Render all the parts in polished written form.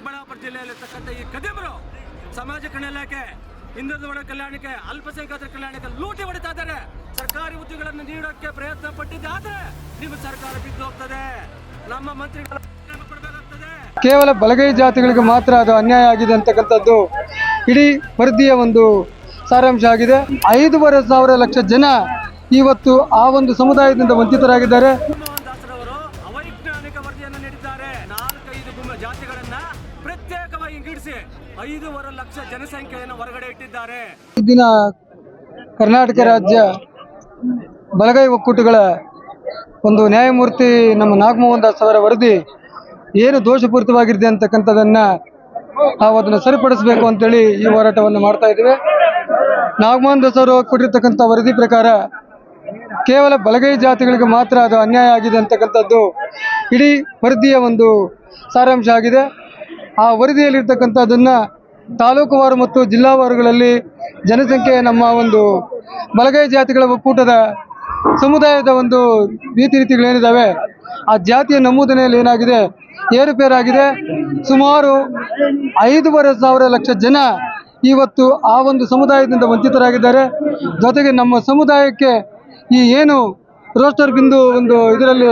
ಚಿಕ್ಕಬಳ್ಳಾಪುರ ಜಿಲ್ಲೆಯಲ್ಲಿರ್ತಕ್ಕಂಥ ಈ ಕದಿಮರು ಸಮಾಜ ಕಲ್ಯಾಣಕ್ಕೆ, ಹಿಂದುಳಿದ ವರ್ಗ ಕಲ್ಯಾಣಕ್ಕೆ, ಅಲ್ಪಸಂಖ್ಯಾತರ ಕಲ್ಯಾಣಕ್ಕೆ ಲೂಟಿ ಹೊಡಿತಾ ಇದ್ದಾರೆ. ಸರ್ಕಾರಿ ಹುದ್ದೆಗಳನ್ನು ನೀಡೋಕ್ಕೆ ಪ್ರಯತ್ನ ಪಟ್ಟಿದ್ದಾದ್ರೆ ನಿಮ್ಮ ಸರ್ಕಾರ ಬಿದ್ದು ಹೋಗ್ತದೆ. ನಮ್ಮ ಮಂತ್ರಿಗಳು ಕೊಡಬೇಕಾಗ್ತದೆ. ಕೇವಲ ಬಲಗೈ ಜಾತಿಗಳಿಗೆ ಮಾತ್ರ ಅದು ಅನ್ಯಾಯ ಆಗಿದೆ ಅಂತಕ್ಕಂಥದ್ದು ಇಡೀ ವರದಿಯ ಒಂದು ಸಾರಾಂಶ ಆಗಿದೆ. 5,500 ಲಕ್ಷ ಜನ ಇವತ್ತು ಆ ಒಂದು ಸಮುದಾಯದಿಂದ ವಂಚಿತರಾಗಿದ್ದಾರೆ. ದಾಸರವರು ಅವೈಜ್ಞಾನಿಕ ವರದಿಯನ್ನು ನೀಡಿದ್ದಾರೆ. 4-5 ಜಾತಿಗಳನ್ನ ಪ್ರತ್ಯೇಕವಾಗಿ ಇಂಗಿಡಿಸಿ 5,500 ಲಕ್ಷ ಜನಸಂಖ್ಯೆಯನ್ನು ಹೊರಗಡೆ ಇಟ್ಟಿದ್ದಾರೆ. ಈ ದಿನ ಕರ್ನಾಟಕ ರಾಜ್ಯ ಬಲಗೈ ಒಕ್ಕೂಟಗಳ ಒಂದು ನ್ಯಾಯಮೂರ್ತಿ ನಮ್ಮ ನಾಗಮೋಹನ್ ದಾಸ್ ಅವರ ವರದಿ ಏನು ದೋಷಪೂರಿತವಾಗಿರುತ್ತೆ ಅಂತಕ್ಕಂಥದ್ದನ್ನು ನಾವು ಅದನ್ನು ಸರಿಪಡಿಸಬೇಕು ಅಂತೇಳಿ ಈ ಹೋರಾಟವನ್ನು ಮಾಡ್ತಾ ಇದ್ದೇವೆ. ನಾಗಮೋಹನ್ ದಾಸ್ ಅವರು ಕೊಟ್ಟಿರ್ತಕ್ಕಂಥ ವರದಿ ಪ್ರಕಾರ ಕೇವಲ ಬಲಗೈ ಜಾತಿಗಳಿಗೆ ಮಾತ್ರ ಅದು ಅನ್ಯಾಯ ಆಗಿದೆ ಅಂತಕ್ಕಂಥದ್ದು ಇಡೀ ವರದಿಯ ಒಂದು ಸಾರಾಂಶ ಆಗಿದೆ. ಆ ವರದಿಯಲ್ಲಿರ್ತಕ್ಕಂಥದ್ದನ್ನು ತಾಲೂಕುವಾರು ಮತ್ತು ಜಿಲ್ಲಾವಾರುಗಳಲ್ಲಿ ಜನಸಂಖ್ಯೆ ನಮ್ಮ ಒಂದು ಬಲಗೈ ಜಾತಿಗಳ ಒಕ್ಕೂಟದ ಸಮುದಾಯದ ಒಂದು ರೀತಿಗಳೇನಿದ್ದಾವೆ ಆ ಜಾತಿಯ ನಮೂದನೆಯಲ್ಲಿ ಏನಾಗಿದೆ, ಏರುಪೇರಾಗಿದೆ. ಸುಮಾರು 5,500 ಲಕ್ಷ ಜನ ಇವತ್ತು ಆ ಒಂದು ಸಮುದಾಯದಿಂದ ವಂಚಿತರಾಗಿದ್ದಾರೆ. ಜೊತೆಗೆ ನಮ್ಮ ಸಮುದಾಯಕ್ಕೆ ಈ ಏನು ರೋಸ್ಟರ್ ಬಿಂದು ಒಂದು ಇದರಲ್ಲಿ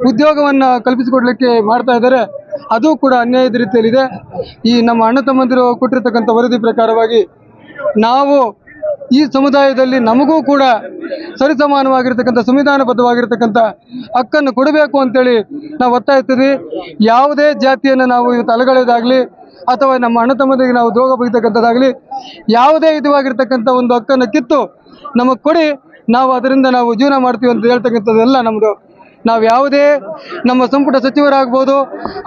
ಉದ್ಯೋಗವನ್ನು ಕಲ್ಪಿಸಿಕೊಡ್ಲಿಕ್ಕೆ ಮಾಡ್ತಾ ಇದ್ದಾರೆ, ಅದು ಕೂಡ ಅನ್ಯಾಯದ ರೀತಿಯಲ್ಲಿದೆ. ಈ ನಮ್ಮ ಅಣ್ಣ ತಮ್ಮಂದಿರು ಕೊಟ್ಟಿರ್ತಕ್ಕಂಥ ವರದಿ ಪ್ರಕಾರವಾಗಿ ನಾವು ಈ ಸಮುದಾಯದಲ್ಲಿ ನಮಗೂ ಕೂಡ ಸರಿಸಮಾನವಾಗಿರ್ತಕ್ಕಂಥ ಸಂವಿಧಾನಬದ್ಧವಾಗಿರ್ತಕ್ಕಂಥ ಹಕ್ಕನ್ನು ಕೊಡಬೇಕು ಅಂತೇಳಿ ನಾವು ಒತ್ತಾಯಿಸ್ತೀವಿ. ಯಾವುದೇ ಜಾತಿಯನ್ನು ನಾವು ಇವತ್ತು ಅಲಗಳೆದಾಗಲಿ ಅಥವಾ ನಮ್ಮ ಅಣ್ಣ ತಮ್ಮಂದಿರಿಗೆ ನಾವು ದ್ರೋಹ ಬಗೆತಕ್ಕಂಥದ್ದಾಗಲಿ ಯಾವುದೇ ವಿಧವಾಗಿರ್ತಕ್ಕಂಥ ಒಂದು ಹಕ್ಕನ್ನು ಕಿತ್ತು ನಮಗೆ ಕೊಡಿ, ನಾವು ಅದರಿಂದ ನಾವು ಜೀವನ ಮಾಡ್ತೀವಿ ಅಂತ ಹೇಳ್ತಕ್ಕಂಥದ್ದೆಲ್ಲ ನಮ್ಮದು. ನಾವು ಯಾವುದೇ ನಮ್ಮ ಸಂಪುಟ ಸಚಿವರಾಗ್ಬೋದು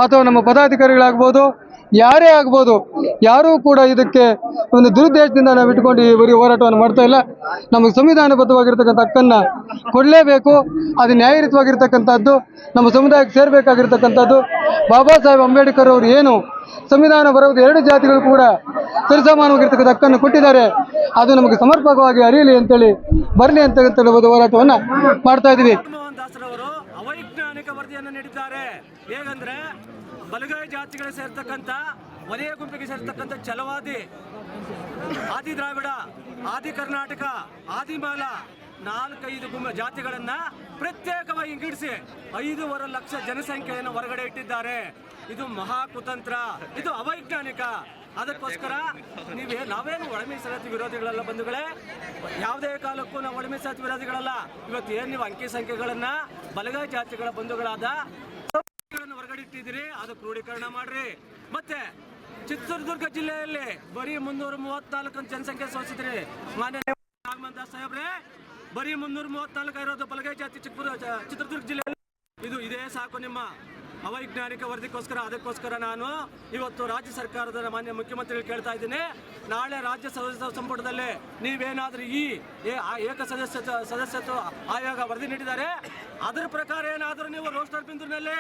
ಅಥವಾ ನಮ್ಮ ಪದಾಧಿಕಾರಿಗಳಾಗ್ಬೋದು, ಯಾರೇ ಆಗ್ಬೋದು, ಯಾರೂ ಕೂಡ ಇದಕ್ಕೆ ಒಂದು ದುರುದ್ದೇಶದಿಂದ ನಾವು ಇಟ್ಕೊಂಡು ಈ ಹೋರಾಟವನ್ನು ಮಾಡ್ತಾ ಇಲ್ಲ. ನಮಗೆ ಸಂವಿಧಾನಬದ್ಧವಾಗಿರ್ತಕ್ಕಂಥ ಹಕ್ಕನ್ನು ಕೊಡಲೇಬೇಕು. ಅದು ನ್ಯಾಯಯುತವಾಗಿರ್ತಕ್ಕಂಥದ್ದು, ನಮ್ಮ ಸಮುದಾಯಕ್ಕೆ ಸೇರಬೇಕಾಗಿರ್ತಕ್ಕಂಥದ್ದು. ಬಾಬಾ ಸಾಹೇಬ್ ಅಂಬೇಡ್ಕರ್ ಅವರು ಏನು ಸಂವಿಧಾನ ಬರೋದು 2 ಜಾತಿಗಳು ಕೂಡ ಸರಿಸಮಾನವಾಗಿರ್ತಕ್ಕಂಥ ಹಕ್ಕನ್ನು ಕೊಟ್ಟಿದ್ದಾರೆ, ಅದು ನಮಗೆ ಸಮರ್ಪಕವಾಗಿ ಅರಿಯಲಿ ಅಂತೇಳಿ ಬರಲಿ ಅಂತಕ್ಕಂಥ ಒಂದು ಹೋರಾಟವನ್ನು ಮಾಡ್ತಾ ಇದ್ದೀವಿ. ನಾಗಮೋಹನ್ ದಾಸರವರು ಅವೈಜ್ಞಾನಿಕ ವರದಿಯನ್ನು ನೀಡಿದ್ದಾರೆ. ಹೇಗಂದ್ರೆ ಬಲಗೈ ಜಾತಿಗಳಿಗೆ ಸೇರ್ತಕ್ಕಂಥ ವಲಯ ಗುಂಪಿಗೆ ಸೇರ್ತಕ್ಕಂಥ ಛಲವಾದಿ, ಆದಿ ದ್ರಾವಿಡ, ಆದಿ ಕರ್ನಾಟಕ, ಆದಿಮಾಲ 4-5 ಜಾತಿಗಳನ್ನ ಪ್ರತ್ಯೇಕವಾಗಿ ಇಂಗಿಡಿಸಿ 5,500 ಲಕ್ಷ ಜನಸಂಖ್ಯೆಯನ್ನು ಹೊರಗಡೆ ಇಟ್ಟಿದ್ದಾರೆ. ಇದು ಮಹಾಕುತಂತ್ರ, ಇದು ಅವೈಜ್ಞಾನಿಕ. ಅದಕ್ಕೋಸ್ಕರ ನಾವೇನು ಒಳ ಮೀಸಲಾತಿ ವಿರೋಧಿಗಳಲ್ಲ ಬಂಧುಗಳೇ, ಯಾವುದೇ ಕಾಲಕ್ಕೂ ನಾವು ಒಳ ಮೀಸಲಾತಿ ವಿರೋಧಿಗಳಲ್ಲ. ಇವತ್ತು ಏನು ನೀವು ಅಂಕಿ ಸಂಖ್ಯೆಗಳನ್ನ ಬಲಗೈ ಜಾತಿಗಳ ಬಂಧುಗಳಾದ ಹೊರಗಡೆ ಇಟ್ಟಿದ್ದೀರಿ, ಅದು ಕ್ರೋಢೀಕರಣ ಮಾಡ್ರಿ. ಮತ್ತೆ ಚಿತ್ರದುರ್ಗ ಜಿಲ್ಲೆಯಲ್ಲಿ ಬರೀ 334 ಜನಸಂಖ್ಯೆ ಸೋಸಿದ್ರಿ. ಮಾನ್ಯ ನಾಗಮೋಹನ್ ದಾಸ್ ಸಾಹೇಬ್ರೆ, ಬರೀ 334 ಇರೋದು ಬಲಗೈ ಜಾತಿ ಚಿತ್ರದುರ್ಗ ಜಿಲ್ಲೆಯಲ್ಲಿ. ಇದೇ ಸಾಕು ನಿಮ್ಮ ಅವೈಜ್ಞಾನಿಕ ವರದಿಗೋಸ್ಕರ. ಅದಕ್ಕೋಸ್ಕರ ನಾನು ಇವತ್ತು ರಾಜ್ಯ ಸರ್ಕಾರದ ಮಾನ್ಯ ಮುಖ್ಯಮಂತ್ರಿಗಳು ಕೇಳ್ತಾ ಇದ್ದೀನಿ, ನಾಳೆ ರಾಜ್ಯ ಸಂಪುಟದಲ್ಲಿ ನೀವೇನಾದ್ರೂ ಈ ಏಕ ಸದಸ್ಯತ್ವ ಆಯೋಗ ವರದಿ ನೀಡಿದ್ದಾರೆ, ಅದರ ಪ್ರಕಾರ ಏನಾದರೂ ನೀವು ರೋಸ್ಟರ್ ಬಿಂದುನಲ್ಲಿ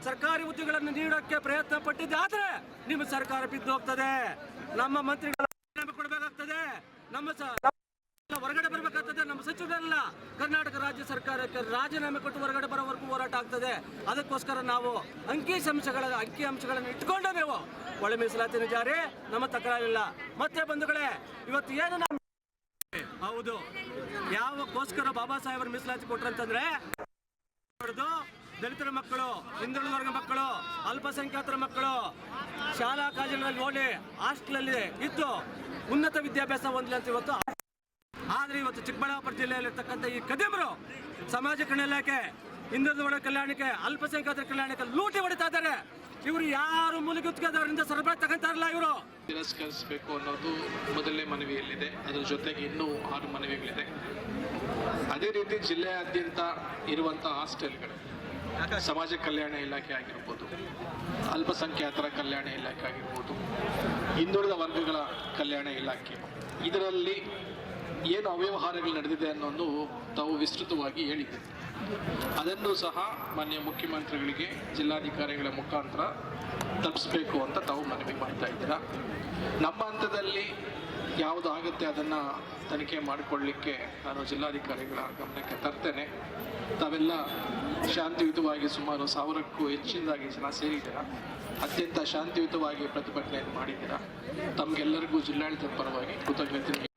ಸರ್ಕಾರಿ ಹುದ್ದೆಗಳನ್ನು ನೀಡೋಕ್ಕೆ ಪ್ರಯತ್ನ ಪಟ್ಟಿದ್ದಾದ್ರೆ ನಿಮ್ಮ ಸರ್ಕಾರ ಬಿದ್ದು ಹೋಗ್ತದೆ. ನಮ್ಮ ಮಂತ್ರಿಗಳು ಕೊಡಬೇಕಾಗ್ತದೆ, ನಮ್ಮ ಹೊರಗಡೆ ಬರಬೇಕಾಗ್ತದೆ. ನಮ್ಮ ಸಚಿವರೆಲ್ಲ ಕರ್ನಾಟಕ ರಾಜ್ಯ ಸರ್ಕಾರಕ್ಕೆ ರಾಜೀನಾಮೆ ಕೊಟ್ಟು ಹೊರಗಡೆ ಬರೋವರೆಗೂ ಹೋರಾಟ ಆಗ್ತದೆ. ಅದಕ್ಕೋಸ್ಕರ ನಾವು ಅಂಕಿ ಅಂಶಗಳನ್ನು ಇಟ್ಕೊಂಡು ನೀವು ಒಳ ಮೀಸಲಾತಿ ಜಾರಿ ನಮ್ಮ ತಕರಾರಿಲ್ಲ. ಮತ್ತೆ ಬಂಧುಗಳೇ, ಇವತ್ತು ಏನು ಹೌದು ಯಾವಕ್ಕೋಸ್ಕರ ಬಾಬಾ ಸಾಹೇಬರ ಮೀಸಲಾತಿ ಕೊಟ್ರಂತಂದ್ರೆ ದಲಿತರ ಮಕ್ಕಳು, ಹಿಂದುಳಿದ ವರ್ಗ ಮಕ್ಕಳು, ಅಲ್ಪಸಂಖ್ಯಾತರ ಮಕ್ಕಳು ಶಾಲಾ ಕಾಲೇಜುಗಳಲ್ಲಿ ಓದಿ ಹಾಸ್ಟೆಲಲ್ಲಿ ಇದ್ದು ಉನ್ನತ ವಿದ್ಯಾಭ್ಯಾಸ ಹೊಂದಲಿ ಅಂತ ಇವತ್ತು. ಆದ್ರೆ ಇವತ್ತು ಚಿಕ್ಕಬಳ್ಳಾಪುರ ಜಿಲ್ಲೆಯಲ್ಲಿರ್ತಕ್ಕಂಥ ಈ ಕದಿಮರು ಸಮಾಜ ಕಲ್ಯಾಣಕ್ಕೆ, ಹಿಂದುಳಿದ ವರ್ಗ ಕಲ್ಯಾಣಕ್ಕೆ, ಅಲ್ಪಸಂಖ್ಯಾತರ ಕಲ್ಯಾಣಕ್ಕೆ ಲೂಟಿ ಹೊಡಿತಾ ಇದ್ದಾರೆ. ಇವರು ಯಾರು ಮೂಲಗುತ್ತಿಗೆದವರಿಂದ ಸರಬರಾಜು ತಗೊಂತಾರಲ್ಲ, ಇವರು ತಿರಸ್ಕರಿಸಬೇಕು ಅನ್ನೋದು ಮೊದಲನೇ ಮನವಿಯಲ್ಲಿದೆ. ಅದರ ಜೊತೆಗೆ ಇನ್ನೂ 6 ಮನವಿಗಳಿದೆ. ಅದೇ ರೀತಿ ಜಿಲ್ಲೆಯಾದ್ಯಂತ ಇರುವಂಥ ಹಾಸ್ಟೆಲ್ಗಳು, ಸಮಾಜ ಕಲ್ಯಾಣ ಇಲಾಖೆ ಆಗಿರ್ಬೋದು, ಅಲ್ಪಸಂಖ್ಯಾತರ ಕಲ್ಯಾಣ ಇಲಾಖೆ ಆಗಿರ್ಬೋದು, ಹಿಂದುಳಿದ ವರ್ಗಗಳ ಕಲ್ಯಾಣ ಇಲಾಖೆ, ಇದರಲ್ಲಿ ಏನು ಅವ್ಯವಹಾರಗಳು ನಡೆದಿದೆ ಅನ್ನೋದು ತಾವು ವಿಸ್ತೃತವಾಗಿ ಹೇಳಿದೆ. ಅದನ್ನು ಸಹ ಮಾನ್ಯ ಮುಖ್ಯಮಂತ್ರಿಗಳಿಗೆ ಜಿಲ್ಲಾಧಿಕಾರಿಗಳ ಮುಖಾಂತರ ತಪ್ಪಿಸಬೇಕು ಅಂತ ತಾವು ಮನವಿ ಮಾಡ್ತಾ ಇದ್ದೀರಾ. ನಮ್ಮ ಹಂತದಲ್ಲಿ ಯಾವುದು ಆಗುತ್ತೆ ಅದನ್ನು ತನಿಖೆ ಮಾಡಿಕೊಳ್ಳಲಿಕ್ಕೆ ನಾನು ಜಿಲ್ಲಾಧಿಕಾರಿಗಳ ಗಮನಕ್ಕೆ ತರ್ತೇನೆ. ತಾವೆಲ್ಲ ಶಾಂತಿಯುತವಾಗಿ ಸುಮಾರು 1000ಕ್ಕೂ ಹೆಚ್ಚಿನದಾಗಿ ಜನ ಸೇರಿದ್ದೀರಾ. ಅತ್ಯಂತ ಶಾಂತಿಯುತವಾಗಿ ಪ್ರತಿಭಟನೆಯನ್ನು ಮಾಡಿದ್ದೀರಾ. ತಮಗೆಲ್ಲರಿಗೂ ಜಿಲ್ಲಾಡಳಿತದ ಪರವಾಗಿ ಕೃತಜ್ಞತೆ